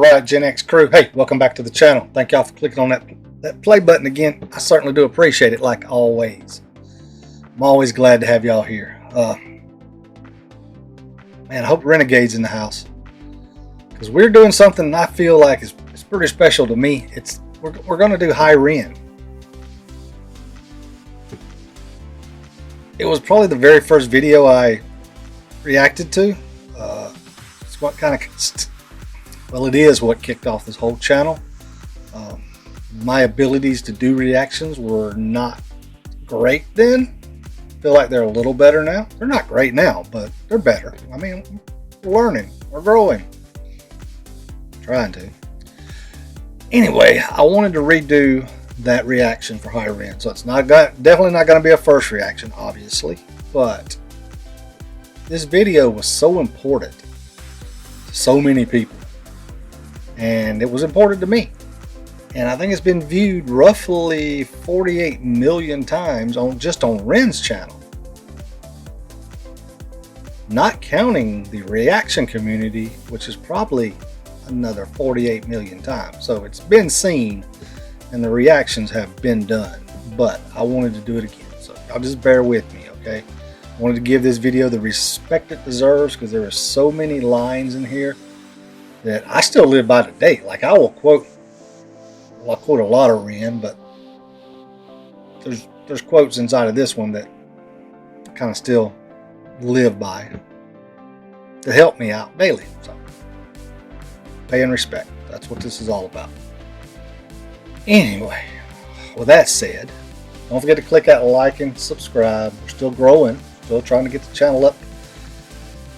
Alright, Gen X crew, hey, welcome back to the channel. Thank y'all for clicking on that play button again. I certainly do appreciate it, like always. I'm always glad to have y'all here. Man, I hope Renegade's in the house, because we're doing something I feel like is pretty special to me. We're going to do Hi Ren. It was probably the very first video I reacted to. It's what kind of... Well, it is what kicked off this whole channel. My abilities to do reactions were not great then. Feel like they're a little better now. They're not great now, but they're better. I mean, we're learning. We're growing. Trying to. Anyway, I wanted to redo that reaction for Hi Ren. So it's definitely not going to be a first reaction, obviously. But this video was so important to so many people. And it was important to me. And I think it's been viewed roughly 48 million times just on Ren's channel. Not counting the reaction community, which is probably another 48 million times. So it's been seen and the reactions have been done. But I wanted to do it again. So y'all just bear with me, okay? I wanted to give this video the respect it deserves, because there are so many lines in here that I still live by today. Like, I will quote, well, I quote a lot of Ren, but there's quotes inside of this one that I kind of still live by to help me out daily. So, pay and respect. That's what this is all about. Anyway, with that said, don't forget to click that like and subscribe. We're still growing, still trying to get the channel up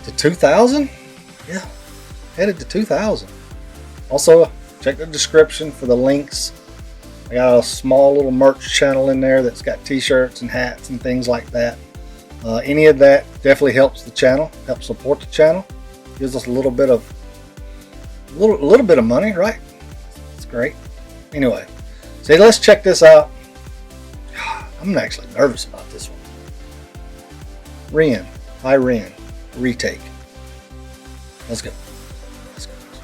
to 2,000. Yeah. Headed to 2,000. Also, check the description for the links. I got a small little merch channel in there that's got t-shirts and hats and things like that. Any of that definitely helps the channel, helps support the channel, gives us a little bit of money, right? It's great. Anyway, so let's check this out. I'm actually nervous about this one. Hi Ren Retake. Let's go.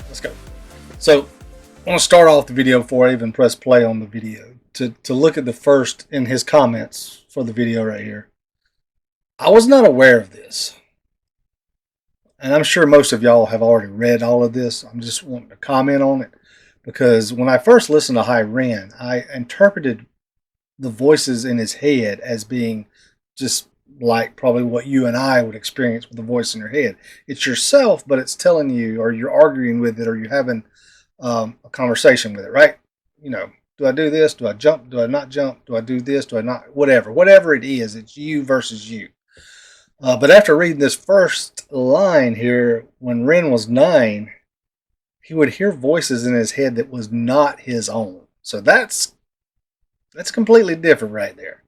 Let's go. So I want to start off the video before I even press play on the video to look at the first in his comments for the video right here. I was not aware of this, and I'm sure most of y'all have already read all of this. I'm just wanting to comment on it, because when I first listened to Hi Ren, I interpreted the voices in his head as being just like probably what you and I would experience with the voice in your head. It's yourself, but it's telling you, or you're arguing with it, or you're having a conversation with it, right? You know, do I do this? Do I jump? Do I not jump? Do I do this? Do I not? Whatever it is, it's you versus you. But after reading this first line here, when Ren was 9, he would hear voices in his head that was not his own. So that's completely different right there.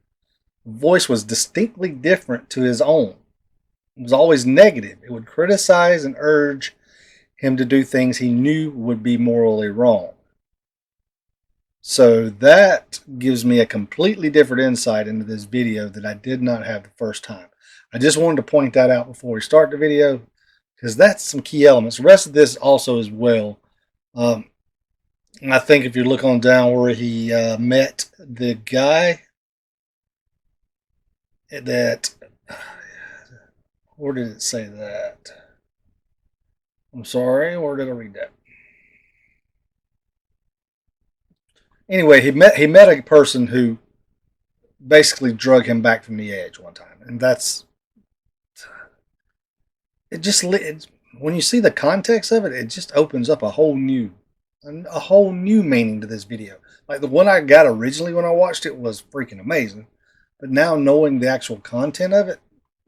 Voice was distinctly different to his own. It was always negative. It would criticize and urge him to do things he knew would be morally wrong. So that gives me a completely different insight into this video that I did not have the first time. I just wanted to point that out before we start the video, because that's some key elements. The rest of this also as well. And I think if you look on down where he met the guy that, where did it say that? I'm sorry, where did I read that? Anyway, he met a person who basically drug him back from the edge one time, and when you see the context of it, it just opens up a whole new meaning to this video. Like the one I got originally when I watched it was freaking amazing. But now knowing the actual content of it,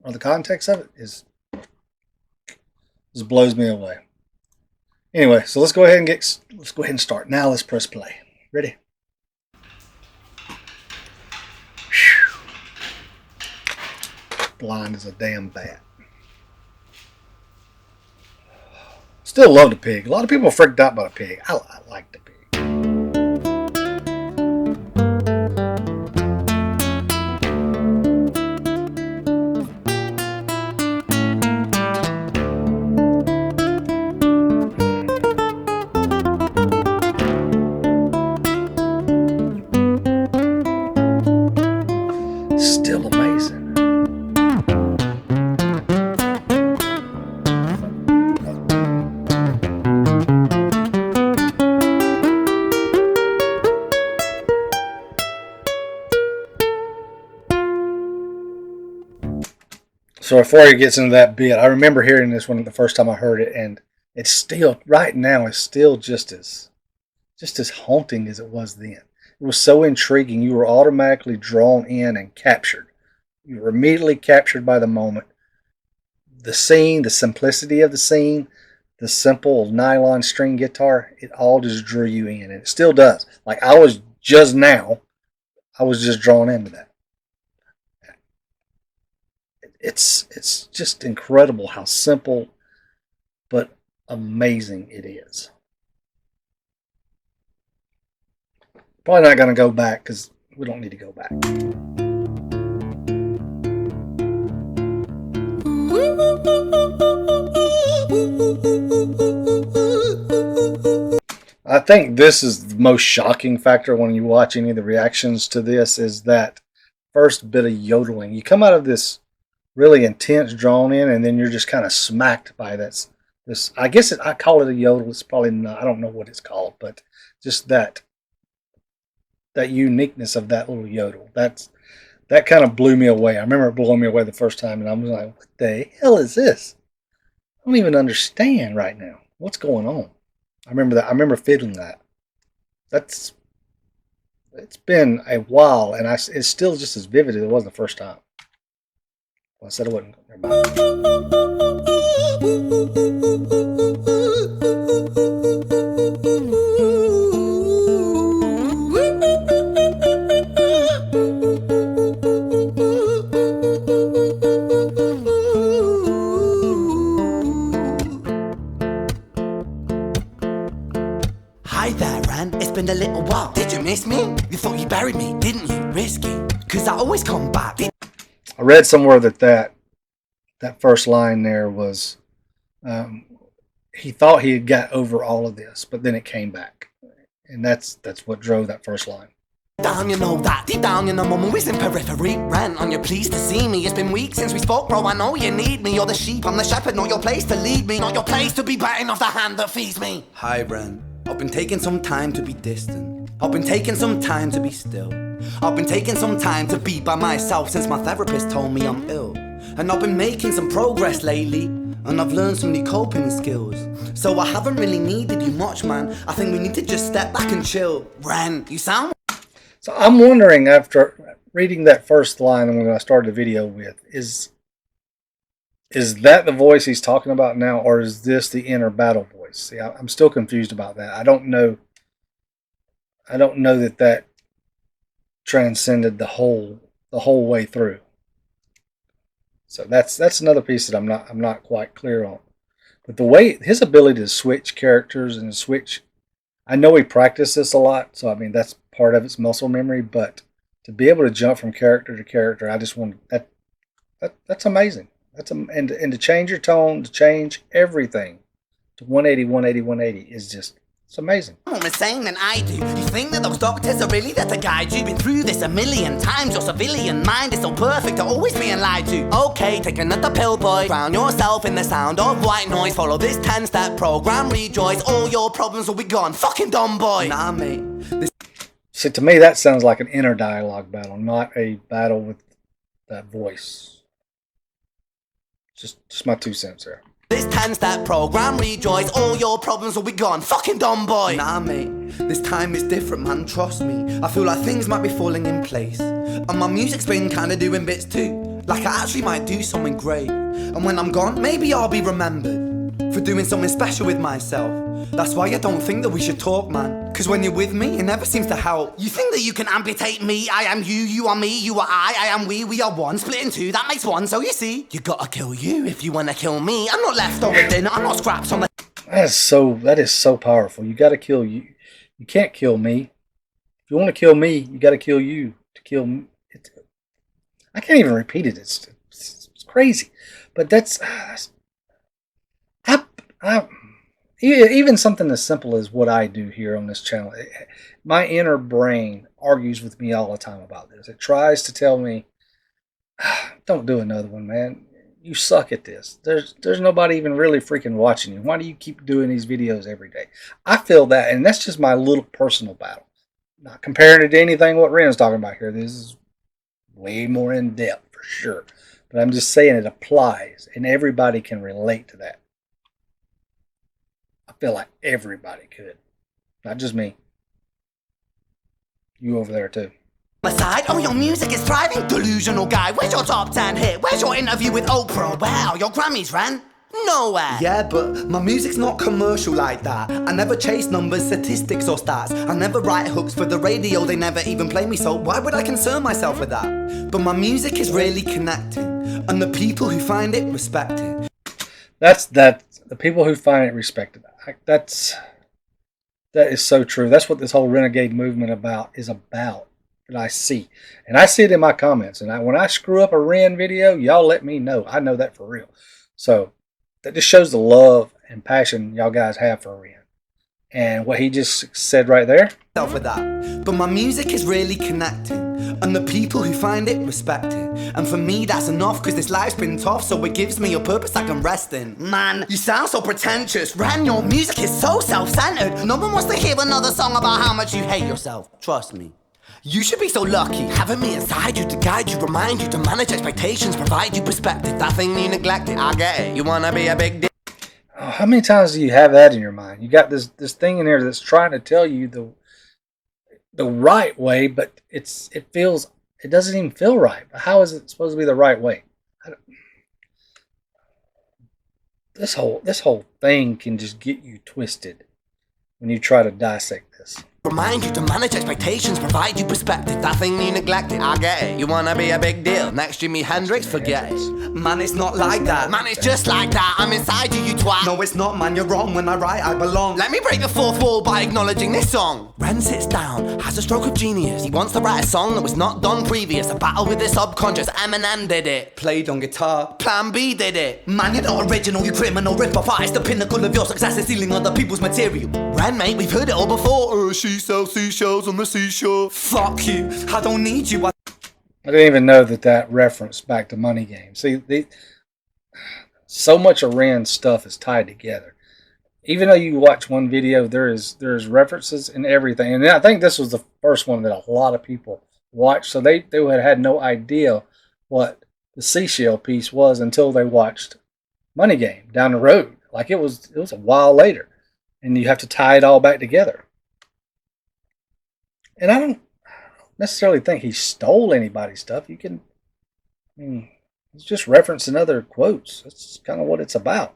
or the context of it, just blows me away. Anyway, so let's go ahead and start. Now let's press play. Ready? Whew. Blind as a damn bat. Still love the pig. A lot of people are freaked out by the pig. I like the pig. So before he gets into that bit, I remember hearing this one the first time I heard it, and it's still right now. It's still just as haunting as it was then. It was so intriguing. You were automatically drawn in and captured. You were immediately captured by the moment. The scene, the simplicity of the scene, the simple nylon string guitar, it all just drew you in, and it still does. Like I was just drawn into that. It's just incredible how simple but amazing it is. Probably not going to go back because we don't need to go back. I think this is the most shocking factor when you watch any of the reactions to this is that first bit of yodeling. You come out of this really intense drawn in, and then you're just kind of smacked by this. I guess I call it a yodel. It's probably not. I don't know what it's called, but just that uniqueness of that little yodel. That kind of blew me away. I remember it blowing me away the first time, and I was like, "What the hell is this? I don't even understand right now. What's going on?" I remember that. I remember feeling that. It's been a while, and it's still just as vivid as it was the first time. Well, I said it wasn't. Never mind. Hi there, Ren. It's been a little while. Did you miss me? You thought you buried me, didn't you? Risky. Cause I always come back. I read somewhere that first line there was he thought he had got over all of this, but then it came back. And that's what drove that first line. Down, you know that. Deep down, you know, I'm always in periphery. Ren, on your pleased to see me. It's been weeks since we spoke, bro. I know you need me. You're the sheep, I'm the shepherd. Not your place to lead me. Not your place to be biting off the hand that feeds me. Hi, Ren. I've been taking some time to be distant. I've been taking some time to be still. I've been taking some time to be by myself since my therapist told me I'm ill. And I've been making some progress lately, and I've learned some new coping skills. So I haven't really needed you much, man. I think we need to just step back and chill. Ren, you sound... So I'm wondering, after reading that first line when I started the video with, is that the voice he's talking about now, or is this the inner battle voice? See, I'm still confused about that. I don't know that transcended the whole way through. So that's another piece that I'm not quite clear on. But the way his ability to switch characters and switch, I know he practiced this a lot, so I mean that's part of its muscle memory. But to be able to jump from character to character, I just want that's amazing. And to change your tone, to change everything to 180, 180, 180 is just, it's amazing. I'm more insane than I do. You think that those doctors are really there to guide you? Been through this a million times. Your civilian mind is so perfect, you're always being lied to. Okay, take another pill, boy. Drown yourself in the sound of white noise. Follow this 10-step program, rejoice. All your problems will be gone. Fucking dumb boy. Nah, mate. See, to me, that sounds like an inner dialogue battle, not a battle with that voice. Just my 2 cents there. This 10-step program, rejoice. All your problems will be gone. Fucking dumb boy. Nah, mate. This time is different, man. Trust me. I feel like things might be falling in place. And my music's been kinda doing bits too. Like I actually might do something great. And when I'm gone, maybe I'll be remembered for doing something special with myself. That's why I don't think that we should talk, man. Cause when you're with me, it never seems to help. You think that you can amputate me? I am you, you are me, you are I am we are one. Split in two, that makes one, so you see. You gotta kill you if you wanna kill me. I'm not left over dinner, I'm not scraps on the... That is so powerful. You gotta kill you. You can't kill me. If you want to kill me, you gotta kill you to kill me. I can't even repeat it. It's crazy. But that's... even something as simple as what I do here on this channel, my inner brain argues with me all the time about this. It tries to tell me, don't do another one, man. You suck at this. There's nobody even really freaking watching you. Why do you keep doing these videos every day? I feel that, and that's just my little personal battle. Not comparing it to anything what Ren's talking about here. This is way more in depth for sure. but I'm just saying it applies, and everybody can relate to that. I feel like everybody could, not just me. You over there too. Aside, oh, your music is thriving. Delusional guy, where's your top 10 hit? Where's your interview with Oprah? Wow, your Grammys, Ren? Nowhere. Yeah, but my music's not commercial like that. I never chase numbers, statistics or stats. I never write hooks for the radio, they never even play me, so why would I concern myself with that? But my music is really connecting, and the people who find it respect it. That's the people who find it respect it. That is so true. That's what this whole renegade movement is about. That I see, and I see it in my comments. And when I screw up a Ren video, y'all let me know. I know that for real. So that just shows the love and passion y'all guys have for Ren. And what he just said right there. With that. But my music is really connecting, and the people who find it respect it. And for me that's enough, cause this life's been tough, so it gives me a purpose I can rest in. Man, you sound so pretentious. Ren, your music is so self-centered. No one wants to hear another song about how much you hate yourself. Trust me. You should be so lucky, having me inside you to guide you, remind you to manage expectations, provide you perspective. That thing you neglected, I get it. You wanna be a big deal. Oh, how many times do you have that in your mind? You got this thing in there that's trying to tell you the right way, but it doesn't even feel right. How is it supposed to be the right way? This whole thing can just get you twisted when you try to dissect this. Remind you to manage expectations, provide you perspective. That thing you neglected, I get it. You wanna be a big deal. Next Jimi Hendrix, forget it. Man, it's not like that. Man, it's just like that. I'm inside you, you twat. No, it's not, man, you're wrong. When I write, I belong. Let me break the fourth wall by acknowledging this song. Ren sits down, has a stroke of genius. He wants to write a song that was not done previous. A battle with the subconscious, Eminem did it. Played on guitar. Plan B did it. Man, you're not original, you criminal rip-off artist. The pinnacle of your success is stealing other people's material. Ren, mate, we've heard it all before. She sells seashells on the seashore. Fuck you, I don't need you. I didn't even know that reference back to Money Game. See, so much of Ren's stuff is tied together. Even though you watch one video, there's references in everything. And I think this was the first one that a lot of people watched. So they had no idea what the seashell piece was until they watched Money Game down the road. Like it was a while later. And you have to tie it all back together. And I don't necessarily think he stole anybody's stuff. It's just referencing other quotes. That's kind of what it's about.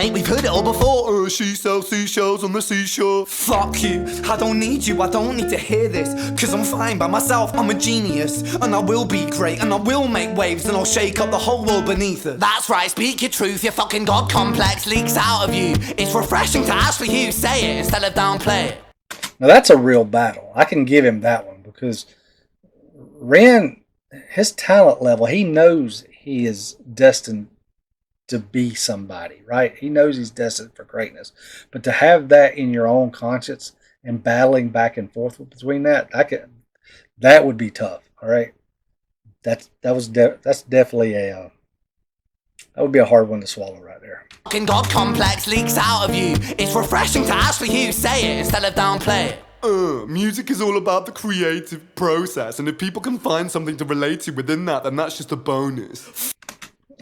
Hey, we've heard it all before. She sells seashells on the seashore. Fuck you, I don't need you, I don't need to hear this. Cause I'm fine by myself, I'm a genius. And I will be great, and I will make waves. And I'll shake up the whole world beneath us. That's right, speak your truth, your fucking God complex leaks out of you. It's refreshing to actually hear you say it instead of downplay it. Now that's a real battle. I can give him that one because Ren, his talent level, he knows he is destined to be somebody, right? He knows he's destined for greatness. But to have that in your own conscience and battling back and forth between that would be tough. All right, that's definitely that would be a hard one to swallow right there. Fucking God complex leaks out of you. It's refreshing to actually hear you say it instead of downplay it. Music is all about the creative process, and if people can find something to relate to within that, then that's just a bonus.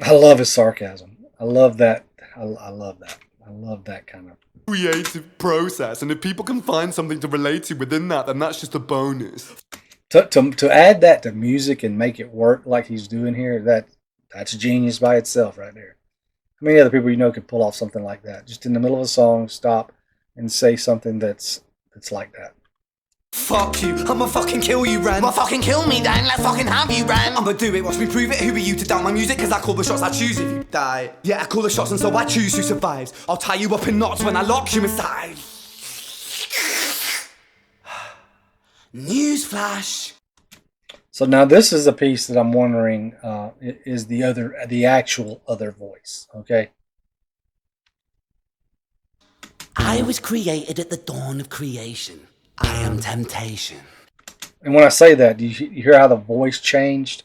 I love his sarcasm. I love that. I love that. I love that kind of creative process, and if people can find something to relate to within that, then that's just a bonus. To add that to music and make it work like he's doing here, that's genius by itself right there. How many other people you know could pull off something like that? Just in the middle of a song, stop and say something that's like that. Fuck you, I'ma fucking kill you, Ren. Well, fucking kill me then, let's fucking have you, Ren. I'ma do it, watch me prove it. Who are you to doubt my music? Cause I call the shots, I choose if you die. Yeah, I call the shots and so I choose who survives. I'll tie you up in knots when I lock you inside. Newsflash. So now this is a piece that I'm wondering is the actual other voice, okay? I was created at the dawn of creation. I am temptation. And when I say that, do you hear how the voice changed?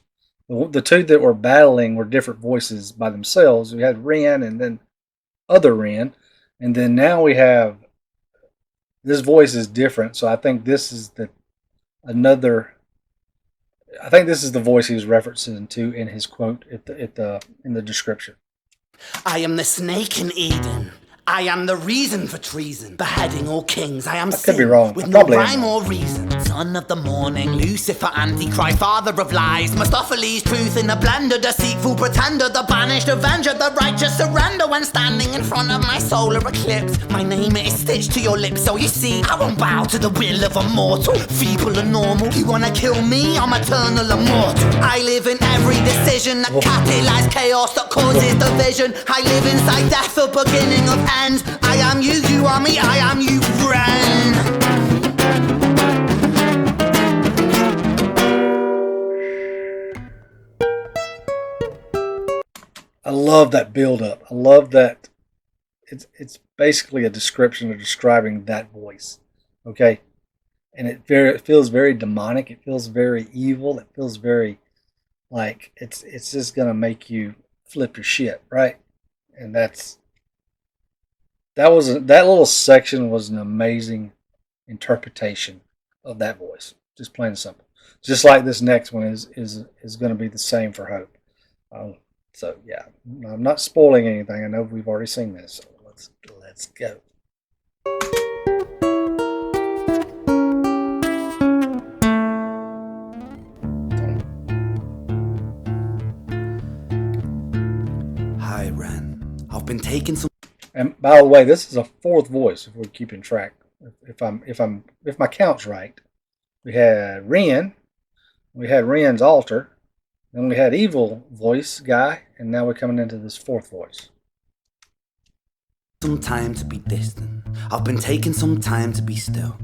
The two that were battling were different voices by themselves. We had Ren and then other Ren. And then now we have, this voice is different. So I think this is another, I think this is the voice he was referencing to in his quote in the description. I am the snake in Eden. I am the reason for treason, beheading all kings. I am I sin could be wrong. with I no probably am rhyme wrong. or reason. Son of the morning, Lucifer, Antichrist, father of lies. Mephistopheles, truth in a blender, deceitful pretender, the banished avenger, the righteous surrender. When standing in front of my solar eclipse, my name is stitched to your lips. So you see, I won't bow to the will of a mortal, feeble and normal. You wanna kill me? I'm eternal immortal. I live in every decision that catalyzes chaos, that causes division. I live inside death, the beginning of ends. I am you, you are me, I am you, Ren. I love that build up. I love that it's basically a description of describing that voice. Okay? And it feels very demonic, it feels very evil, it feels very like it's just gonna make you flip your shit, right? And that little section was an amazing interpretation of that voice. Just plain and simple. Just like this next one is going to be the same for Hope. So yeah, I'm not spoiling anything. I know we've already seen this. So let's go. Hi, Ren. I've been taking some. And by the way, this is a fourth voice if we're keeping track. If my count's right, we had Ren, we had Ren's altar, then we had evil voice guy, and now we're coming into this fourth voice. Some time to be distant. I've been taking some time to be still.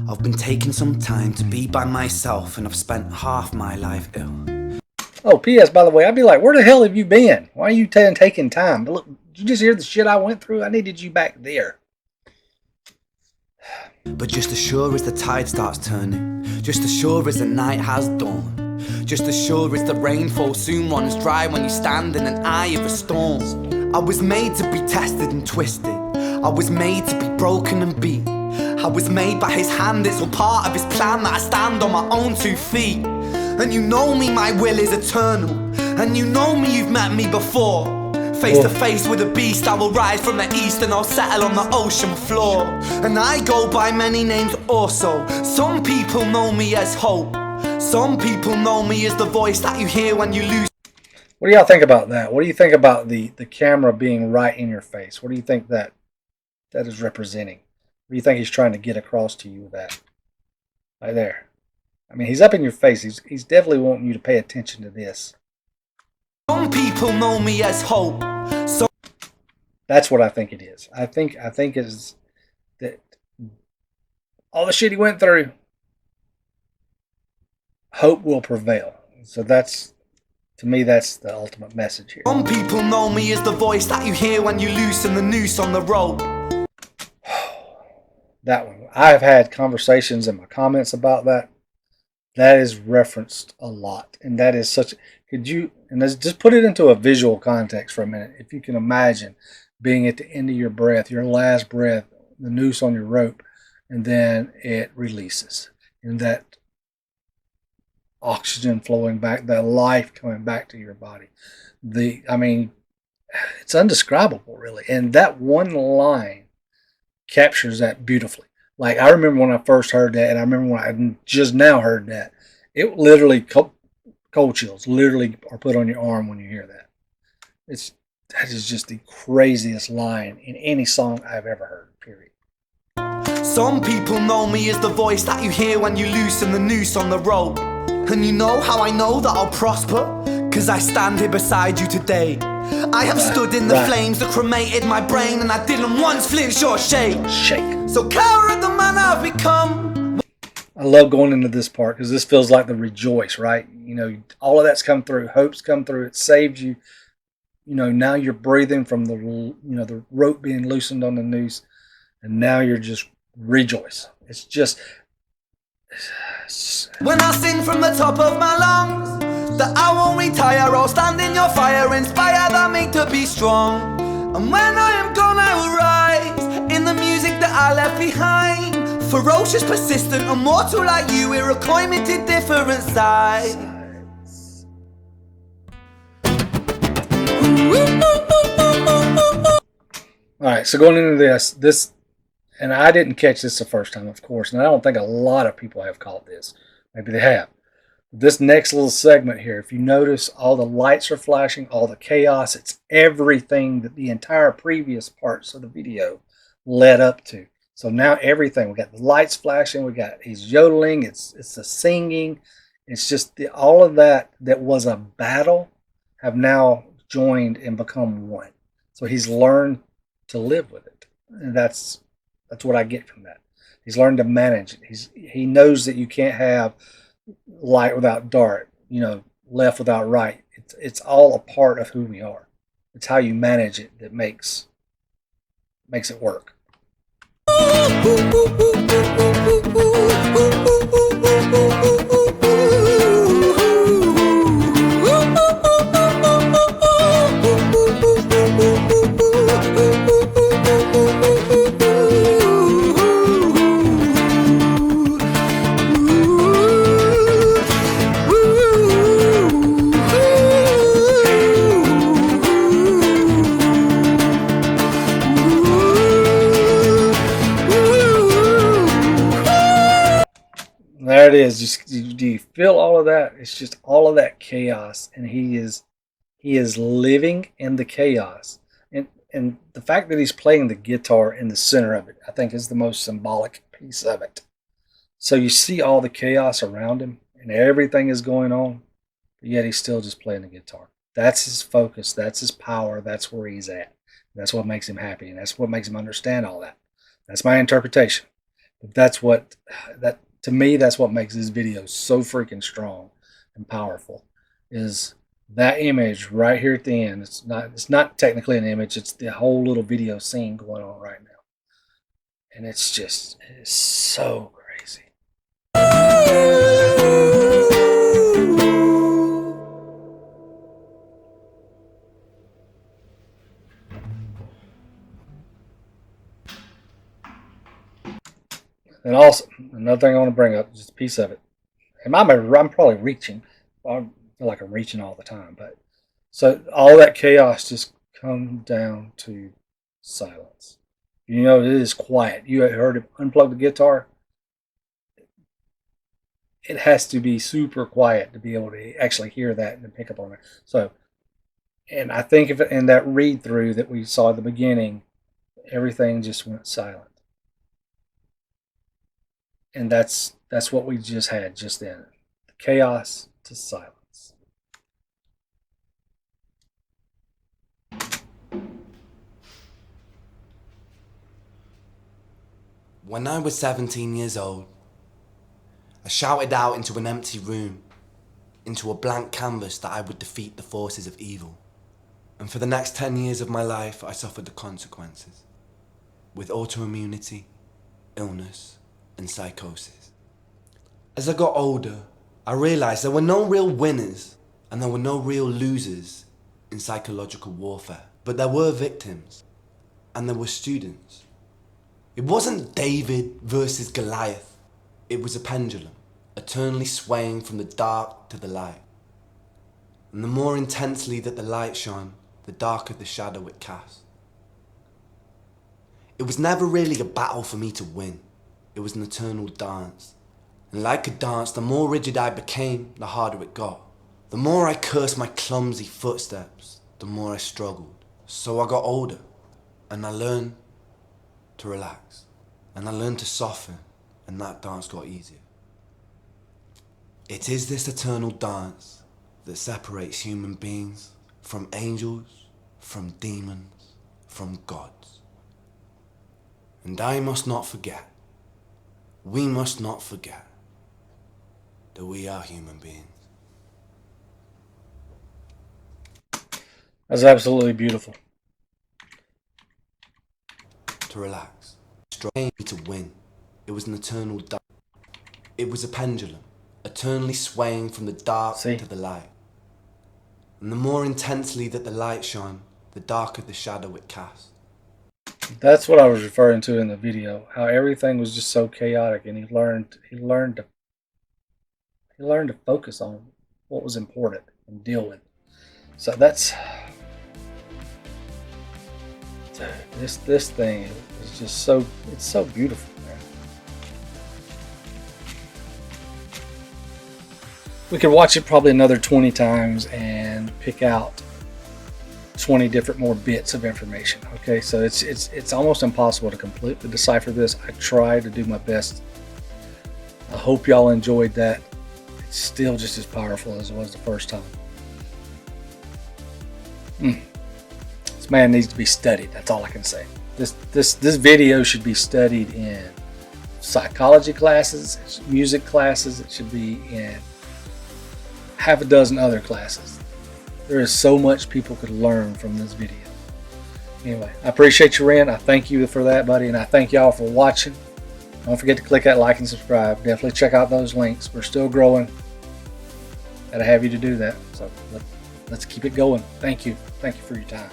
I've been taking some time to be by myself, and I've spent half my life ill. Oh, P.S. by the way, I'd be like, where the hell have you been? Why are you taking time? But look, did you just hear the shit I went through? I needed you back there. But just as sure as the tide starts turning, just as sure as the night has dawned, just as sure as the rainfall soon runs dry when you stand in an eye of a storm. I was made to be tested and twisted. I was made to be broken and beat. I was made by his hand, it's all part of his plan that I stand on my own 2 feet. And you know me, my will is eternal. And you know me, you've met me before. Face to face with a beast, I will rise from the east and I'll settle on the ocean floor. And I go by many names also. Some people know me as Hope. Some people know me as the voice that you hear when you lose. What do y'all think about that? What do you think about the camera being right in your face? What do you think that is representing? What do you think he's trying to get across to you with that? Right there. I mean, he's up in your face. He's definitely wanting you to pay attention to this. Some people know me as Hope. That's what I think it is. I think it is that all the shit he went through, hope will prevail. So to me, that's the ultimate message here. Some people know me as the voice that you hear when you loosen the noose on the rope. That one. I've had conversations in my comments about that. That is referenced a lot. And that is such... just put it into a visual context for a minute. If you can imagine being at the end of your breath, your last breath, the noose on your rope, and then it releases. And that oxygen flowing back, that life coming back to your body. It's indescribable, really. And that one line captures that beautifully. Like, I remember when I first heard that, and I remember when I just now heard that. It literally, cold chills literally are put on your arm when you hear that. That is just the craziest line in any song I've ever heard, period. Some people know me as the voice that you hear when you loosen the noose on the rope. And you know how I know that I'll prosper? 'Cause I stand here beside you today. I have stood in the flames that cremated my brain, and I didn't once flinch or shake. So coward the man I've become. I love going into this part because this feels like the rejoice, right? You know, all of that's come through. Hope's come through. It saved you. You know, now you're breathing from the rope being loosened on the noose, and now you're just rejoice. It's just... When I sing from the top of my lungs that I won't retire, I'll stand in your fire, inspire that me to be strong. And when I am gone, I will rise in the music that I left behind. Ferocious, persistent, immortal like you, we're a climate to different sides. All right, so going into this, and I didn't catch this the first time, of course, and I don't think a lot of people have caught this. Maybe they have. This next little segment here, if you notice, all the lights are flashing, all the chaos, it's everything that the entire previous parts of the video led up to. So now everything, we got the lights flashing, he's yodeling, it's the singing, it's just all of that was a battle have now joined and become one. So he's learned to live with it, and that's what I get from that. He's learned to manage it. He knows that you can't have light without dark, left without right. It's all a part of who we are. It's how you manage it that makes it work. There it is. Do you feel all of that? It's just all of that chaos, and he is living in the chaos. And the fact that he's playing the guitar in the center of it, I think, is the most symbolic piece of it. So you see all the chaos around him, and everything is going on, but yet he's still just playing the guitar. That's his focus. That's his power. That's where he's at. That's what makes him happy, and that's what makes him understand all that. That's my interpretation. But to me, that's what makes this video so freaking strong and powerful, is that image right here at the end. It's not technically an image, it's the whole little video scene going on right now. And it's so crazy. And also, another thing I want to bring up, just a piece of it. And I'm probably reaching. I feel like I'm reaching all the time. But so all that chaos just comes down to silence. It is quiet. You heard him unplug the guitar. It has to be super quiet to be able to actually hear that and pick up on it. So, and I think in that read through that we saw at the beginning, everything just went silent. And that's what we just had just then. Chaos to silence. When I was 17 years old, I shouted out into an empty room, into a blank canvas, that I would defeat the forces of evil. And for the next 10 years of my life, I suffered the consequences, with autoimmunity, illness, and psychosis. As I got older, I realized there were no real winners and there were no real losers in psychological warfare, but there were victims and there were students. It wasn't David versus Goliath. It was a pendulum, eternally swaying from the dark to the light. And the more intensely that the light shone, the darker the shadow it cast. It was never really a battle for me to win. It was an eternal dance. And like a dance, the more rigid I became, the harder it got. The more I cursed my clumsy footsteps, the more I struggled. So I got older, and I learned to relax. And I learned to soften, and that dance got easier. It is this eternal dance that separates human beings from angels, from demons, from gods. And I must not forget, we must not forget, that we are human beings. That's absolutely beautiful. To relax, straining to win. It was an eternal dance. It was a pendulum, eternally swaying from the dark to the light. And the more intensely that the light shone, the darker the shadow it cast. That's what I was referring to in the video. How everything was just so chaotic, and he learned to focus on what was important and deal with it. So This thing is just so, it's so beautiful, man. We could watch it probably another 20 times and pick out 20 different more bits of information. Okay, so it's almost impossible to completely decipher this. I try to do my best. I hope y'all enjoyed that. It's still just as powerful as it was the first time. This man needs to be studied. That's all I can say. This video should be studied in psychology classes, music classes. It should be in half a dozen other classes. There is so much people could learn from this video. Anyway, I appreciate you, Ren. I thank you for that, buddy, and I thank y'all for watching. Don't forget to click that like and subscribe. Definitely check out those links. We're still growing. Gotta have you to do that. So let's keep it going. Thank you. Thank you for your time.